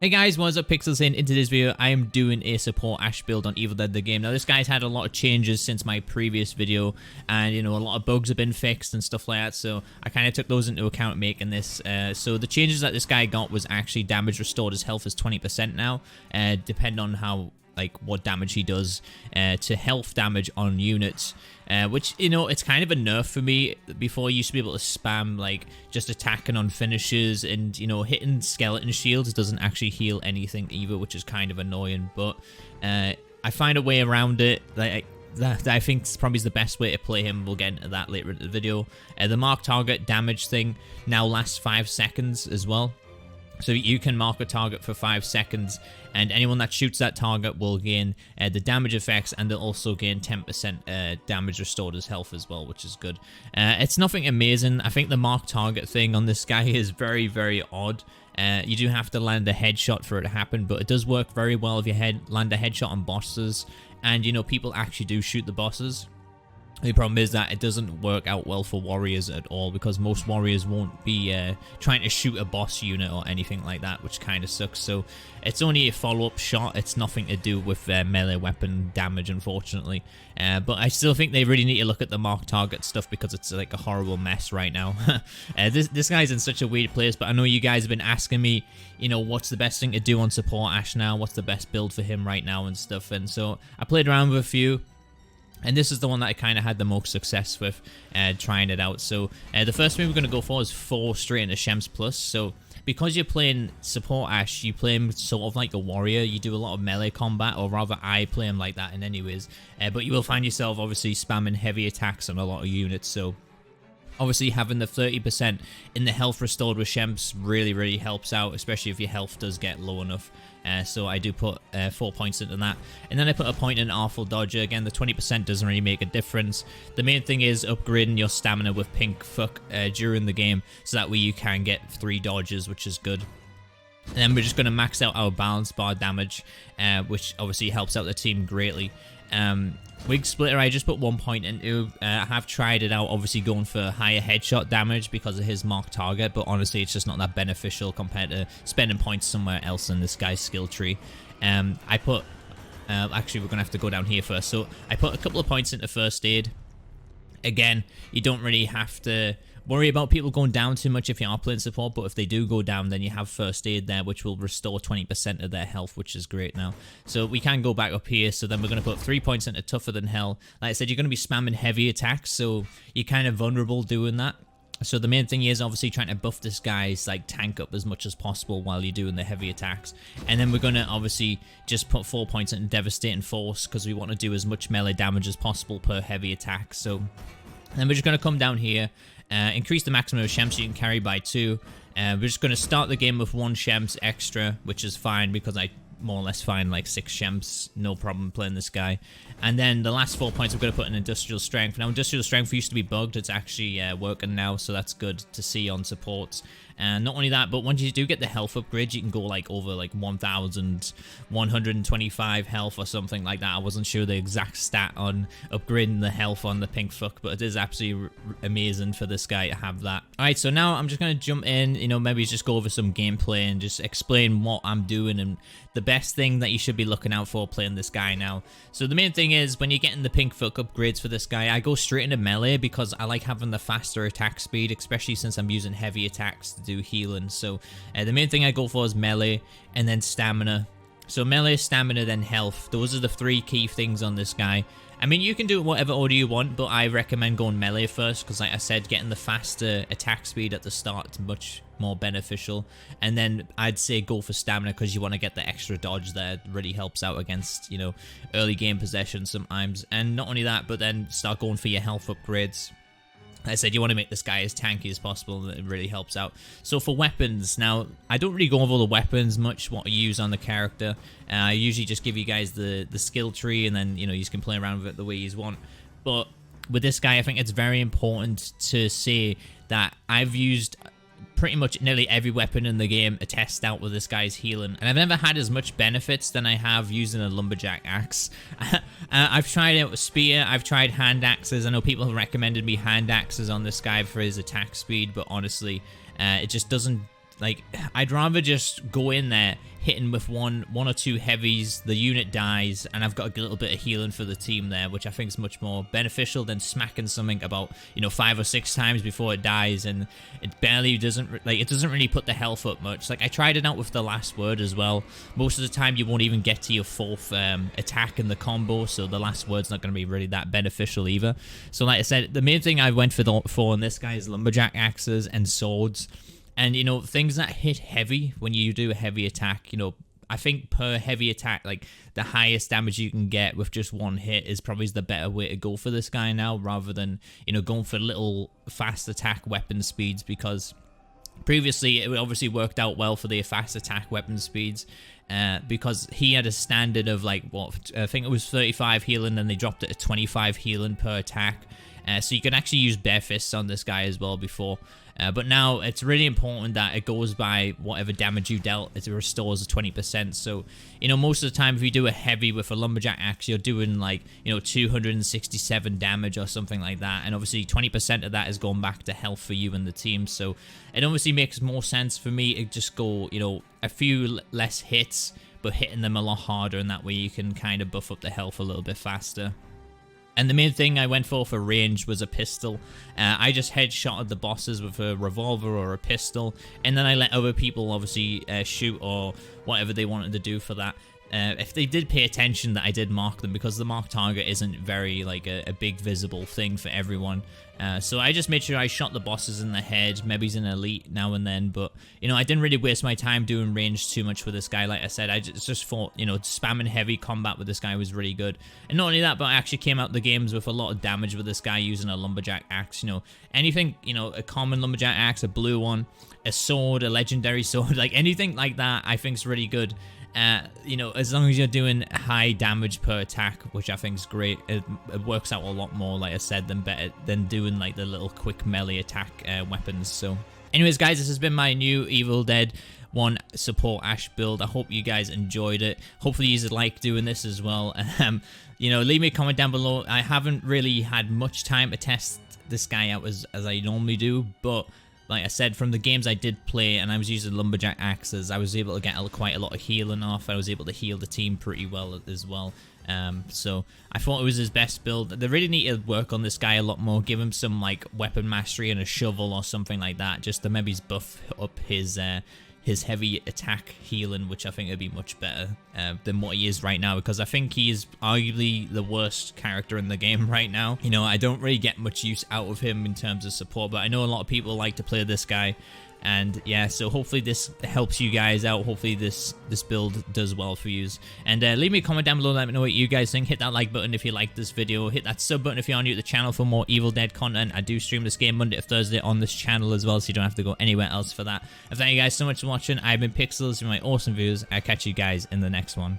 Hey guys, what's up, Pixels in? Into this video, I am doing a support Ash build on Evil Dead the game. Now, this guy's had a lot of changes since my previous video, and, you know, a lot of bugs have been fixed and stuff like that, so I kind of took those into account making this. So the changes that this guy got was actually damage restored. His health is 20% now, depending on how, like, what damage he does to health damage on units, which, you know, it's kind of a nerf for me. Before, I used to be able to spam, like, just attacking on finishes, and, you know, hitting skeleton shields doesn't actually heal anything either, which is kind of annoying, but I find a way around it. Like, that I think probably is the best way to play him. We'll get into that later in the video. The mark target damage thing now lasts 5 seconds as well. So you can mark a target for 5 seconds, and anyone that shoots that target will gain the damage effects, and they'll also gain 10% damage restored as health as well, which is good. It's nothing amazing. I think the mark target thing on this guy is very, very odd. You do have to land a headshot for it to happen, but it does work very well if you land a headshot on bosses, and, you know, people actually do shoot the bosses. The problem is that it doesn't work out well for warriors at all, because most warriors won't be trying to shoot a boss unit or anything like that, which kind of sucks. So it's only a follow-up shot. It's nothing to do with melee weapon damage, unfortunately. But I still think they really need to look at the mark target stuff, because it's like a horrible mess right now. This guy's in such a weird place, but I know you guys have been asking me, you know, what's the best thing to do on support Ash now? What's the best build for him right now and stuff? And so I played around with a few, and this is the one that I kind of had the most success with trying it out. So the first thing we're going to go for is 4 straight into Shems Plus. So because you're playing support Ash, you play him sort of like a warrior. You do a lot of melee combat, or rather I play him like that in anyways. But you will find yourself obviously spamming heavy attacks on a lot of units. So obviously having the 30% in the health restored with Shems really helps out, especially if your health does get low enough. So I do put 4 points into that. And then I put a point in Artful Dodger. Again, the 20% doesn't really make a difference. The main thing is upgrading your stamina with Pink Fuck during the game, so that way you can get 3 dodges, which is good. And then we're just going to max out our balance bar damage, which obviously helps out the team greatly. Wig Splitter, I just put 1 point into. I have tried it out, obviously going for higher headshot damage because of his mark target, but honestly it's just not that beneficial compared to spending points somewhere else in this guy's skill tree. I put, actually we're going to have to go down here first, so I put a couple of points into First Aid. Again, you don't really have to worry about people going down too much if you are playing support, but if they do go down, then you have First Aid there, which will restore 20% of their health, which is great now. So we can go back up here, so then we're going to put 3 points into Tougher Than Hell. Like I said, you're going to be spamming heavy attacks, so you're kind of vulnerable doing that. So the main thing is obviously trying to buff this guy's like tank up as much as possible while you're doing the heavy attacks. And then we're going to obviously just put 4 points into Devastating Force, because we want to do as much melee damage as possible per heavy attack. So then we're just going to come down here, increase the maximum of Shems you can carry by 2. We're just going to start the game with 1 Shems extra, which is fine because I more or less find like 6 Shems, no problem playing this guy. And then the last 4 points I'm going to put in Industrial Strength. Now, Industrial Strength used to be bugged. It's actually working now, so that's good to see on supports. And not only that, but once you do get the health upgrade, you can go like over like 1,125 health or something like that. I wasn't sure the exact stat on upgrading the health on the Pink Fuck, but it is absolutely amazing for this guy to have that. Alright, so now I'm just going to jump in, you know, maybe just go over some gameplay and just explain what I'm doing and the best thing that you should be looking out for playing this guy now. So the main thing is, when you're getting the Pink Fuck upgrades for this guy, I go straight into melee because I like having the faster attack speed, especially since I'm using heavy attacks to do healing. So the main thing I go for is melee, and then stamina. So melee, stamina, then health. Those are the 3 key things on this guy. I mean, you can do it whatever order you want, but I recommend going melee first, because like I said, getting the faster attack speed at the start is much more beneficial. And then I'd say go for stamina, because you want to get the extra dodge there. It really helps out against, you know, early game possession sometimes. And not only that, but then start going for your health upgrades. Like I said, you want to make this guy as tanky as possible, and it really helps out. So for weapons, now, I don't really go over the weapons much, what I use on the character. I usually just give you guys the skill tree, and then, you know, you can play around with it the way you want. But with this guy, I think it's very important to say that I've used pretty much nearly every weapon in the game to test out with this guy's healing, and I've never had as much benefits than I have using a lumberjack axe. I've tried out a spear, I've tried hand axes. I know people have recommended me hand axes on this guy for his attack speed, but honestly, it just doesn't Like, I'd rather just go in there hitting with one or two heavies, the unit dies, and I've got a little bit of healing for the team there, which I think is much more beneficial than smacking something about, you know, 5 or 6 times before it dies, and it barely doesn't, like, it doesn't really put the health up much. Like, I tried it out with the last word as well. Most of the time you won't even get to your 4th attack in the combo, so the last word's not going to be really that beneficial either. So like I said, the main thing I went for in this guy is lumberjack axes and swords. And, you know, things that hit heavy when you do a heavy attack, you know, I think per heavy attack, like, the highest damage you can get with just one hit is probably the better way to go for this guy now, rather than, you know, going for little fast attack weapon speeds, because previously it obviously worked out well for the fast attack weapon speeds, because he had a standard of, like, what, I think it was 35 healing, and they dropped it to 25 healing per attack. So you can actually use bare fists on this guy as well before. But now it's really important that it goes by whatever damage you dealt. It restores 20%. So, you know, most of the time if you do a heavy with a lumberjack axe, you're doing, like, you know, 267 damage or something like that. And obviously 20% of that is going back to health for you and the team. So it obviously makes more sense for me to just go, you know, a few less hits, but hitting them a lot harder. And that way you can kind of buff up the health a little bit faster. And the main thing I went for range was a pistol. I just headshotted the bosses with a revolver or a pistol, and then I let other people obviously shoot or whatever they wanted to do for that. If they did pay attention, that I did mark them, because the mark target isn't very, like, a big visible thing for everyone. So I just made sure I shot the bosses in the head. Maybe he's an elite now and then, but, you know, I didn't really waste my time doing range too much with this guy. Like I said, I just thought, you know, spamming heavy combat with this guy was really good. And not only that, but I actually came out the games with a lot of damage with this guy using a lumberjack axe. You know, anything, you know, a common lumberjack axe, a blue one, a sword, a legendary sword, like anything like that, I think is really good. You know, as long as you're doing high damage per attack, which I think is great, it works out a lot more, like I said, than doing, like, the little quick melee attack weapons. So anyways, guys, this has been my new Evil Dead 1 support Ash build. I hope you guys enjoyed it. Hopefully you like doing this as well. You know, leave me a comment down below. I haven't really had much time to test this guy out as I normally do, but like I said, from the games I did play and I was using lumberjack axes, I was able to get quite a lot of healing off. I was able to heal the team pretty well as well. So I thought it was his best build. They really need to work on this guy a lot more. Give him some, like, weapon mastery and a shovel or something like that, just to maybe buff up his heavy attack healing, which I think would be much better than what he is right now, because I think he is arguably the worst character in the game right now. You know, I don't really get much use out of him in terms of support, but I know a lot of people like to play this guy. And yeah, so hopefully this helps you guys out. Hopefully this build does well for you. And leave me a comment down below, let me know what you guys think. Hit that like button if you like this video. Hit that sub button if you're new to the channel for more Evil Dead content. I do stream this game Monday to Thursday on this channel as well, so you don't have to go anywhere else for that. And thank you guys so much for watching. I've been Pixels, with my awesome viewers. I'll catch you guys in the next one.